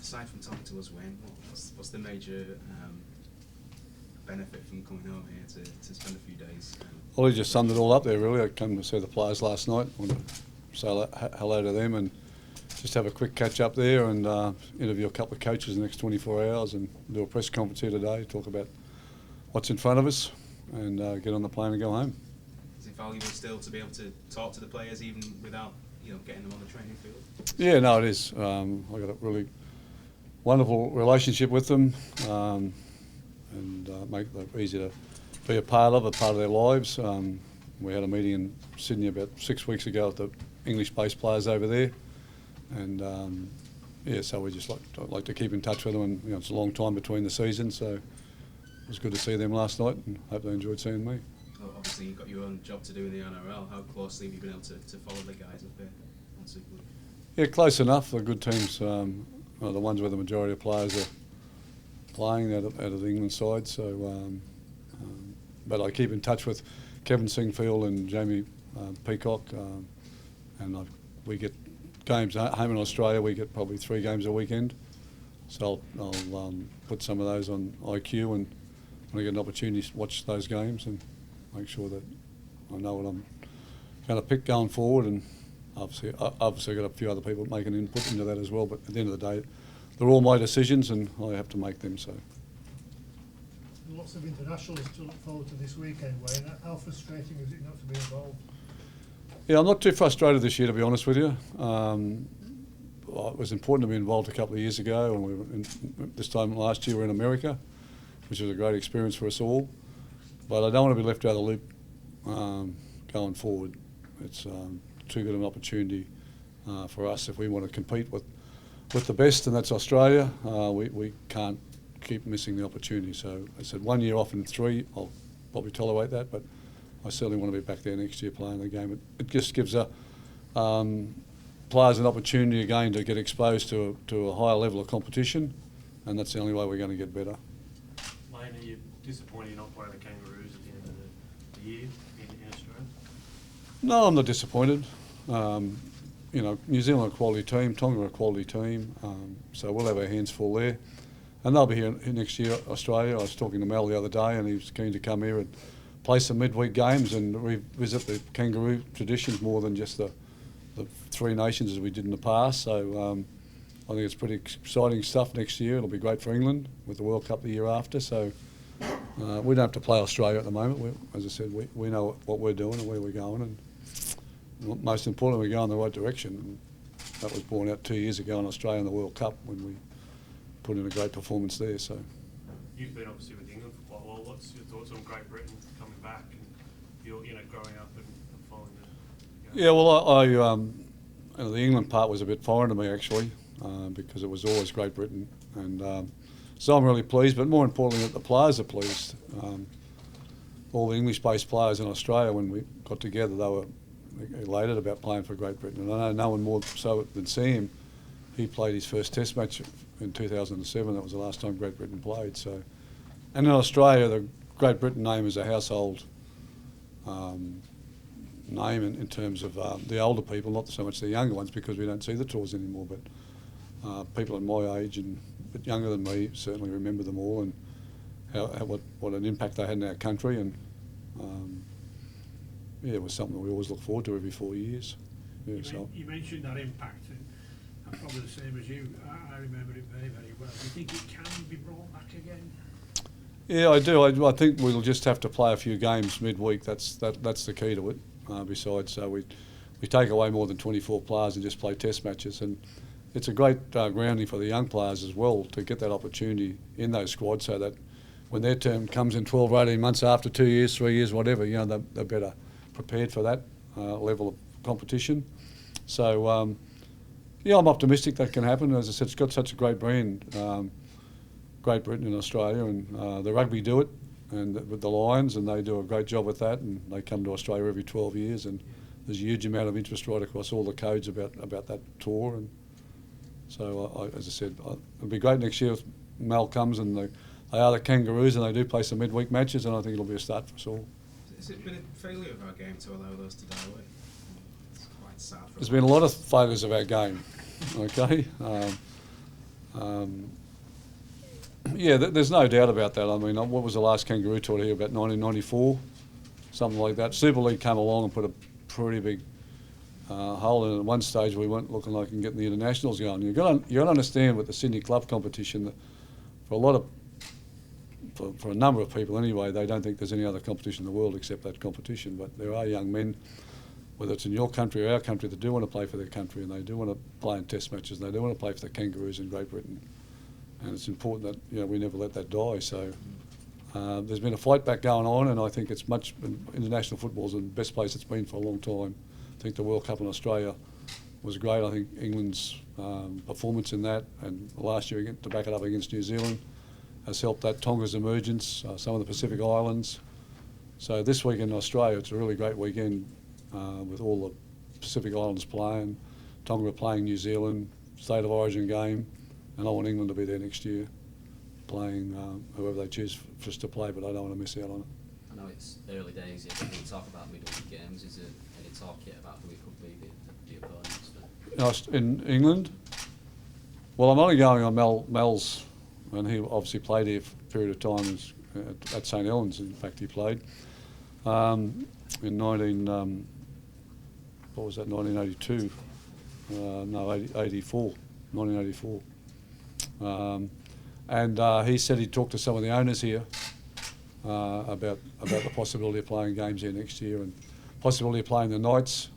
aside from talking to us, Wayne, what's the major benefit from coming home here to spend a few days? Well, he just summed it all up there, really. I came to see the players last night. I want to say hello to them and just have a quick catch up there and interview a couple of coaches in the next 24 hours and do a press conference here today, talk about what's in front of us and get on the plane and go home. Is it valuable still to be able to talk to the players even without getting them on the training field? Yeah, no, it is. I've got a really wonderful relationship with them and make it easy to be a part of their lives. We had a meeting in Sydney about 6 weeks ago with the English-based players over there, and so we just like to keep in touch with them. And it's a long time between the seasons, so it was good to see them last night, and hope they enjoyed seeing me. Well, obviously, you've got your own job to do in the NRL. How closely have you been able to follow the guys up there on Super League? Yeah, close enough. The good teams are the ones where the majority of players are playing out of the England side. So, but I keep in touch with Kevin Singfield and Jamie Peacock, and we get games home in Australia. We get probably 3 games a weekend. So I'll put some of those on IQ, and when I get an opportunity to watch those games and make sure that I know what I'm going to pick going forward. And obviously got a few other people making input into that as well. But at the end of the day, they're all my decisions, and I have to make them. So. Lots of internationals to look forward to this weekend, Wayne. How frustrating is it not to be involved? Yeah, I'm not too frustrated this year, to be honest with you. It was important to be involved a couple of years ago, and this time last year we were in America, which was a great experience for us all. But I don't want to be left out of the loop going forward. It's too good an opportunity for us if we want to compete with the best, and that's Australia. We can't keep missing the opportunity. So I said 1 year off in 3, I'll probably tolerate that, but I certainly want to be back there next year playing the game. It just gives players an opportunity again to get exposed to a higher level of competition, and that's the only way we're going to get better. Wayne, are you disappointed you're not playing the Kangaroos at the end of the year in Australia? No, I'm not disappointed. New Zealand are a quality team, Tonga are a quality team, so we'll have our hands full there. And they'll be here next year, Australia. I was talking to Mel the other day, and he was keen to come here and play some midweek games and revisit the Kangaroo traditions more than just the 3 nations as we did in the past. So I think it's pretty exciting stuff next year. It'll be great for England with the World Cup the year after. So we don't have to play Australia at the moment. As I said, we know what we're doing and where we're going, and most importantly, we're going in the right direction. And that was borne out 2 years ago in Australia in the World Cup when we put in a great performance there. So you've been obviously with England for quite a while. What's your thoughts on Great Britain coming back and you're growing up and following the? Yeah, well, the England part was a bit foreign to me actually, because it was always Great Britain, and so I'm really pleased. But more importantly, that the players are pleased. All the English-based players in Australia, when we got together, they were elated about playing for Great Britain. And I know no one more so than Sam. He played his first Test match in 2007. That was the last time Great Britain played. So, and in Australia, the Great Britain name is a household name in terms of the older people, not so much the younger ones, because we don't see the tours anymore. But people at my age and a bit younger than me certainly remember them all, and what an impact they had in our country. And it was something that we always look forward to every 4 years. Yeah, you mentioned that impact. I'm probably the same as you. I remember it very, very well. Do you think it can be brought back again? Yeah, I do. I think we'll just have to play a few games midweek. That's the key to it. Besides, we take away more than 24 players and just play Test matches, and it's a great grounding for the young players as well to get that opportunity in those squads, so that when their term comes in 12 or 18 months after 2 years, 3 years, whatever, they're better prepared for that level of competition. So. I'm optimistic that can happen. As I said, it's got such a great brand, Great Britain in Australia, and the Rugby do it, and with the Lions, and they do a great job with that, and they come to Australia every 12 years, and there's a huge amount of interest right across all the codes about that tour. And so, as I said, it'll be great next year if Mal comes, and they are the Kangaroos, and they do play some midweek matches, and I think it'll be a start for us all. Has it been a failure of our game to allow those to die away? It's quite sad. There's been a lot of failures of our game, okay? Yeah, there's no doubt about that. I mean, what was the last Kangaroo Tour here, about 1994? Something like that. Super League came along and put a pretty big hole in it. At one stage we weren't looking like getting the internationals going. You've got to understand with the Sydney club competition that for a number of people anyway, they don't think there's any other competition in the world except that competition. But there are young men, whether it's in your country or our country, that do want to play for their country, and they do want to play in test matches, and they do want to play for the Kangaroos in Great Britain. And it's important that we never let that die. So there's been a fight back going on, and I think it's international football's the best place it's been for a long time. I think the World Cup in Australia was great. I think England's performance in that, and last year to back it up against New Zealand, has helped that. Tonga's emergence, some of the Pacific Islands. So this weekend in Australia, it's a really great weekend with all the Pacific Islands playing. Tonga are playing New Zealand, State of Origin game, and I want England to be there next year, playing whoever they choose for us to play, but I don't want to miss out on it. I know it's early days yet, but we talk about midweek games. Is there any talk yet about who it could be the opponents? In England? Well, I'm only going on Mel's, and he obviously played here for a period of time at St Helens. In fact, he played in 1982? No, 84. 1984. And he said he talked to some of the owners here about the possibility of playing games here next year, and possibility of playing the Knights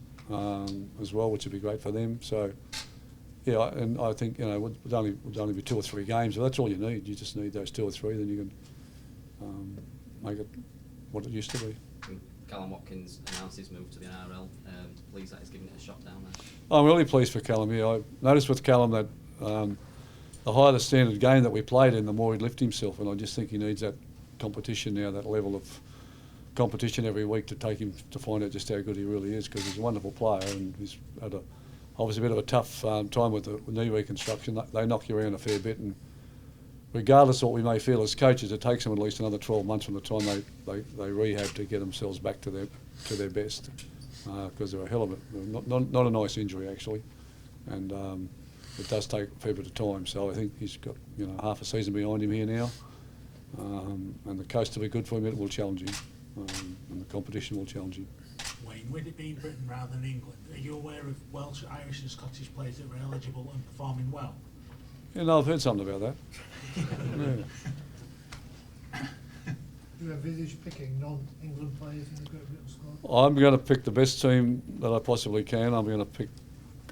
as well, which would be great for them. So, yeah, and I think would only be 2 or 3 games, but that's all you need. You just need those 2 or 3, then you can make it what it used to be. Callum Watkins announced his move to the NRL. Pleased that he's giving it a shot down there. I'm really pleased for Callum. Yeah, I noticed with Callum that the higher the standard game that we played in, the more he'd lift himself, and I just think he needs that competition now, that level of competition every week to take him to find out just how good he really is, because he's a wonderful player, and he's had obviously a bit of a tough time with the knee reconstruction. They knock you around a fair bit, and regardless of what we may feel as coaches, it takes them at least another 12 months from the time they rehab to get themselves back to their best, because they're a hell of it. Not a nice injury actually, and it does take a fair bit of time. So I think he's got half a season behind him here now, and the coast will be good for him. It will challenge him, and the competition will challenge him. Wayne, with it being Britain rather than England, are you aware of Welsh, Irish and Scottish players that were eligible and performing well? Yeah, no, I've heard something about that. Yeah. Do you envisage picking non-England players in the Great Britain squad? I'm going to pick the best team that I possibly can. I'm going to pick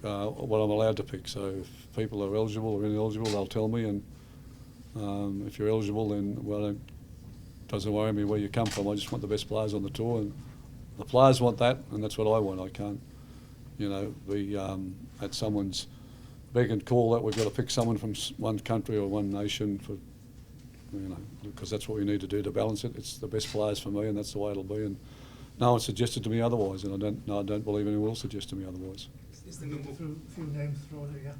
what I'm allowed to pick. So if people are eligible or ineligible, they'll tell me. And if you're eligible, then it doesn't worry me where you come from. I just want the best players on the tour, and the players want that, and that's what I want. I can't, be at someone's beck and call that we've got to pick someone from one country or one nation for, because that's what we need to do to balance it. It's the best players for me, and that's the way it'll be. And no one suggested to me otherwise, and I don't believe anyone will suggest to me otherwise. Is the few names thrown at you?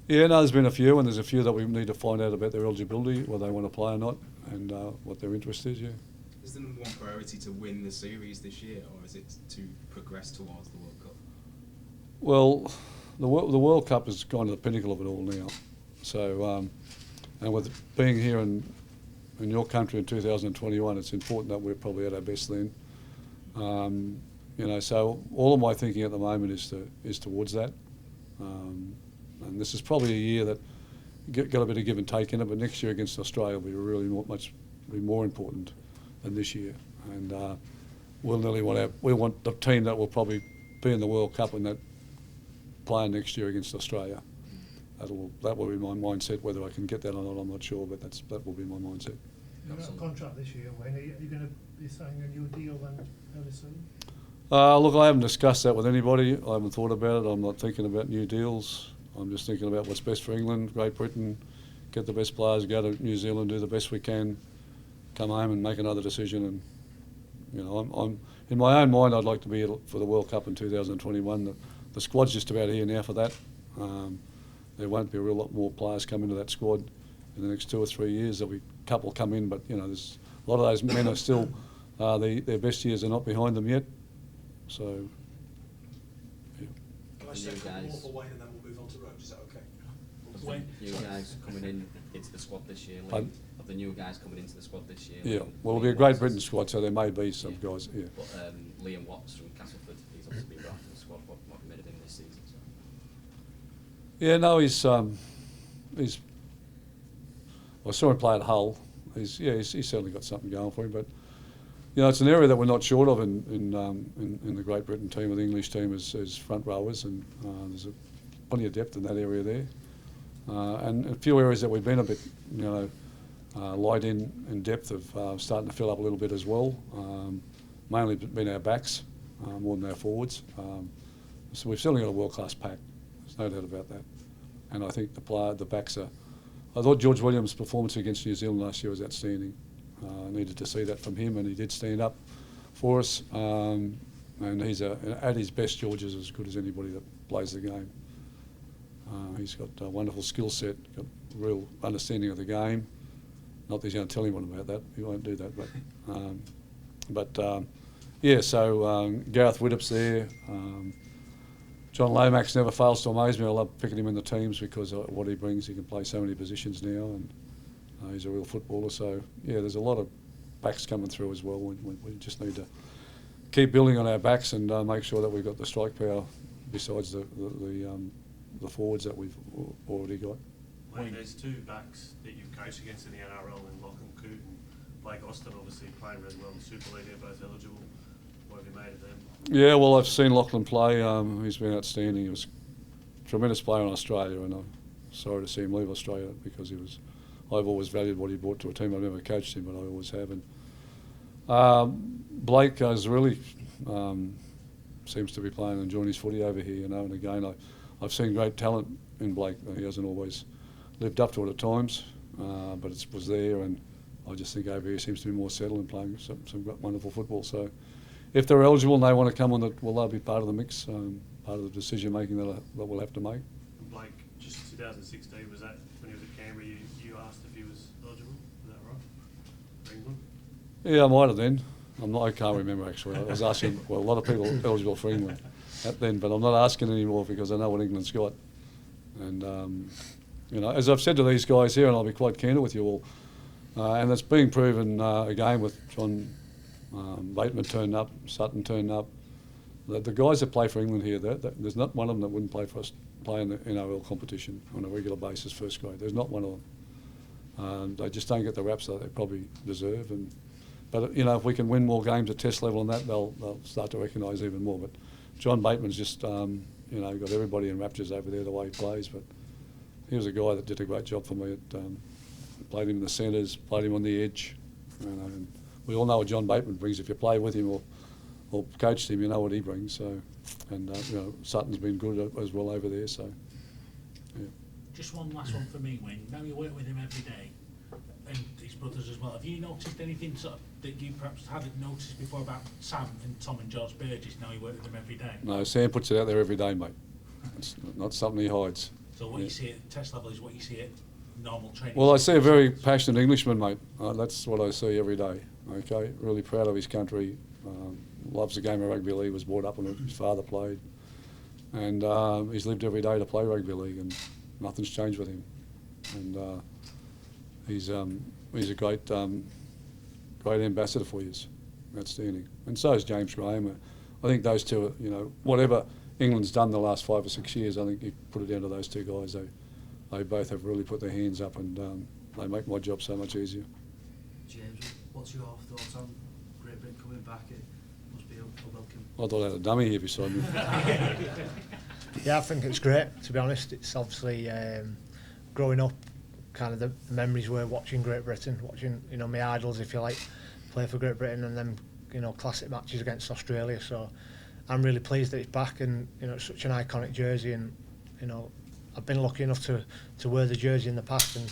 Yeah, no, there's been a few, and there's a few that we need to find out about their eligibility, whether they want to play or not, and what their interest is. Yeah. Is the number one priority to win the series this year, or is it to progress towards the World Cup? Well, the World Cup is kind of the pinnacle of it all now. So, and with being here in your country in 2021, it's important that we're probably at our best then. So all of my thinking at the moment is towards that. And this is probably a year that got a bit of give and take in it, but next year against Australia will be really more important than this year. And we want the team that will probably be in the World Cup and that playing next year against Australia. That will be my mindset. Whether I can get that or not, I'm not sure, but that will be my mindset. You're not a contract this year, Wayne. Are you going to be signing a new deal then fairly soon? Look, I haven't discussed that with anybody. I haven't thought about it. I'm not thinking about new deals. I'm just thinking about what's best for England, Great Britain, get the best players, go to New Zealand, do the best we can, come home and make another decision. And I'm in my own mind, I'd like to be for the World Cup in 2021. The squad's just about here now for that. There won't be a real lot more players come into that squad in the next 2 or 3 years. There'll be a couple come in, but there's a lot of those men are still their best years are not behind them yet. So, yeah. Can I say a couple more for Wayne and then we'll move on to Rose? Is that okay? new guys coming in into the squad this year? Pardon? Of the new guys coming into the squad this year? Yeah, Liam- well, it'll be a Liam Great Watts Britain is- squad, so there may be some Yeah. guys. Yeah. But Liam Watts from Castleford, he's obviously been brought to the squad. What have you made of him this season? So. Yeah, no, he's. I saw him play at Hull. He's certainly got something going for him. But you know, it's an area that we're not short of in the Great Britain team or the English team as front rowers, and there's plenty of depth in that area there. And a few areas that we've been a bit, light in depth of starting to fill up a little bit as well. Mainly been our backs more than our forwards. So we've certainly got a world-class pack. There's no doubt about that. And I think the backs are. I thought George Williams' performance against New Zealand last year was outstanding. Needed to see that from him, and he did stand up for us. And he's at his best, George is as good as anybody that plays the game. He's got a wonderful skill set, got real understanding of the game. Not that he's going to tell anyone about that. He won't do that. But so Gareth Widdop's there. John Lomax never fails to amaze me. I love picking him in the teams because of what he brings. He can play so many positions now, and he's a real footballer. So, yeah, there's a lot of backs coming through as well. We just need to keep building on our backs and make sure that we've got the strike power besides the forwards that we've already got. Wayne, there's two backs that you've coached against in the NRL, in Lachlan Coote and Blake Austin, obviously playing really well in the Super League. They're both eligible. What have you made of them? Yeah, well, I've seen Lachlan play. He's been outstanding. He was a tremendous player in Australia, and I'm sorry to see him leave Australia because I've always valued what he brought to a team. I've never coached him, but I always have. And Blake has really seems to be playing and enjoying his footy over here, and again, I've seen great talent in Blake. He hasn't always lived up to it at times, but it was there, and I just think over here he seems to be more settled and playing some wonderful football. So if they're eligible and they want to come on, they'll be part of the mix, part of the decision making that we'll have to make. And Blake, just 2016, was that when he was at Canberra, you asked if he was eligible? Is that right? For England? Yeah, I might have then. I can't remember actually. I was asking, well, a lot of people eligible for England then, but I'm not asking anymore because I know what England's got. And, as I've said to these guys here, and I'll be quite candid with you all, and it's being proven again with John Bateman turned up, Sutton turned up. The guys that play for England here, there's not one of them that wouldn't play in the NRL competition on a regular basis, first grade. There's not one of them. They just don't get the raps that they probably deserve. But if we can win more games at test level and that, they'll start to recognise even more. But John Bateman's just, got everybody in raptures over there the way he plays. But he was a guy that did a great job for me. Played him in the centres, played him on the edge. And we all know what John Bateman brings. If you play with him or coached him, you know what he brings. So, and Sutton's been good as well over there. So, yeah. Just one last one for me, Wayne. Now you work with him every day, and his brothers as well. Have you noticed anything that you perhaps hadn't noticed before about Sam and Tom and George Burgess? Now you work with them every day. No, Sam puts it out there every day, mate. It's not something he hides. So what you see at test level is what you see at normal training. Well, I see a very passionate Englishman, mate. That's what I see every day. Okay, really proud of his country. Loves the game of rugby league. Was brought up on it. His father played, and he's lived every day to play rugby league, and nothing's changed with him. And he's a great ambassador for you. Outstanding. And so is James Graham. I think those two are, whatever England's done the last 5 or 6 years, I think you put it down to those two guys. They both have really put their hands up, and they make my job so much easier. James, what's your thoughts on Great Britain coming back? It must be a welcome. I thought I had a dummy here beside me. Yeah, I think it's great, to be honest. It's obviously growing up, kind of the memories were watching Great Britain, watching, my idols, if you like, play for Great Britain, and then, classic matches against Australia. So I'm really pleased that it's back, and, it's such an iconic jersey, and, I've been lucky enough to wear the jersey in the past, and,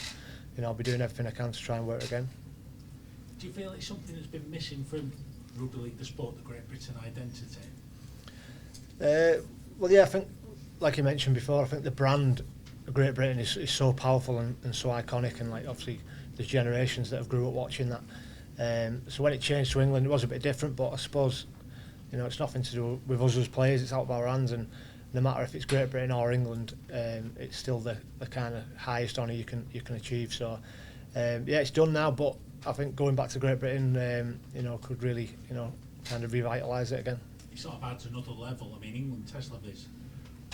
I'll be doing everything I can to try and wear it again. Do you feel it's something that's been missing from rugby league, the sport, the Great Britain identity? Well, yeah, I think, like you mentioned before, I think the brand of Great Britain is so powerful and so iconic, and obviously there's generations that have grew up watching that. So when it changed to England, it was a bit different, but I suppose, it's nothing to do with us as players. It's out of our hands, and no matter if it's Great Britain or England, it's still the kind of highest honour you can achieve. So yeah, it's done now, but I think going back to Great Britain, you know, could really, you know, kind of revitalise it again. It sort of adds another level. I mean, England test level is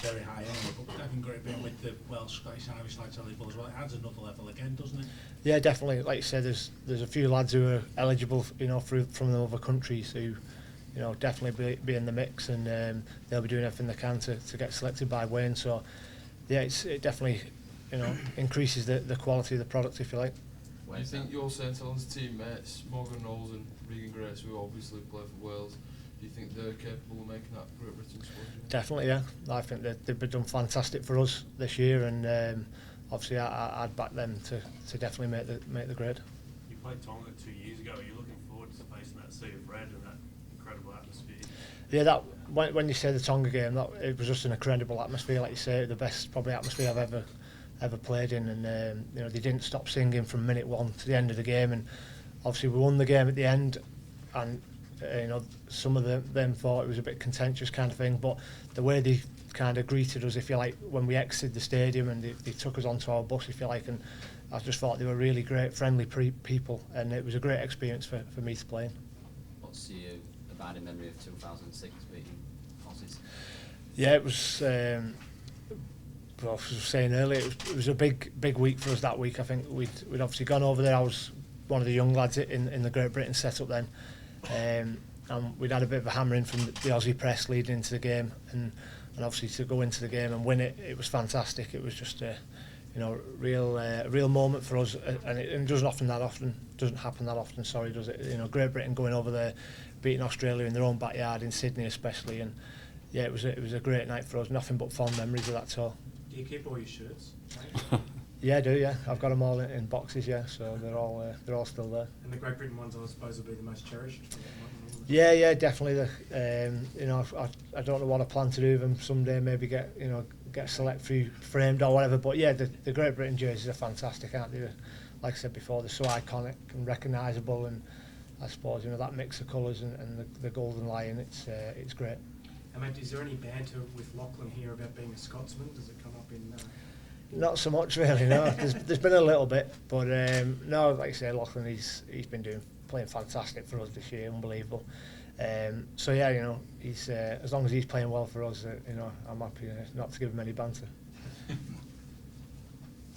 very high anyway, but having Great Britain with the Welsh, Scottish, Irish lads eligible as well, it adds another level again, doesn't it? Yeah, definitely. Like you said, there's a few lads who are eligible, you know, from the other countries who, you know, definitely be in the mix, and they'll be doing everything they can to get selected by Wayne. So yeah, it definitely, you know, increases the quality of the product, if you like. Do you think your St Helens teammates, Morgan Knowles and Regan Grace, who obviously play for Wales, do you think they're capable of making that Great Britain squad? Definitely, yeah. I think they've been done fantastic for us this year, and obviously I'd back them to definitely make the grade. You played Tonga 2 years ago. Are you looking forward to facing that sea of red and that incredible atmosphere? Yeah, that when you say the Tonga game, it was just an incredible atmosphere. Like you say, the best probably atmosphere I've ever played in, and you know, they didn't stop singing from minute 1 to the end of the game, and obviously we won the game at the end, and you know, some of them thought it was a bit contentious kind of thing, but the way they kind of greeted us, if you like, when we exited the stadium, and they took us onto our bus, if you like, and I just thought they were really great, friendly people, and it was a great experience for me to play in. What's your abiding memory of 2006 beating Aussies? Yeah, it was. Well, I was saying earlier, it was a big week for us that week. I think we'd obviously gone over there. I was one of the young lads in the Great Britain setup then, and we'd had a bit of a hammering from the Aussie press leading into the game, and obviously to go into the game and win it, it was fantastic. It was just a, you know, real moment for us, and it doesn't happen that often. Sorry, does it? You know, Great Britain going over there, beating Australia in their own backyard in Sydney especially, and yeah, it was a great night for us. Nothing but fond memories of that tour. Do you keep all your shirts? Yeah, I do. Yeah, I've got them all in boxes. Yeah, so they're all still there. And the Great Britain ones, I suppose, will be the most cherished. Yeah, definitely. You know, I don't know what I plan to do with them someday. Maybe get a select few framed or whatever. But yeah, the Great Britain jerseys are fantastic, aren't they? Like I said before, they're so iconic and recognisable, and I suppose, you know, that mix of colours and the golden lion, it's great. And mate, is there any banter with Lachlan here about being a Scotsman? Does it come up in? Not so much really, no. There's been a little bit, but no, like I say, Lachlan, he's been playing fantastic for us this year, unbelievable. So yeah, you know, he's as long as he's playing well for us, you know, I'm happy not to give him any banter.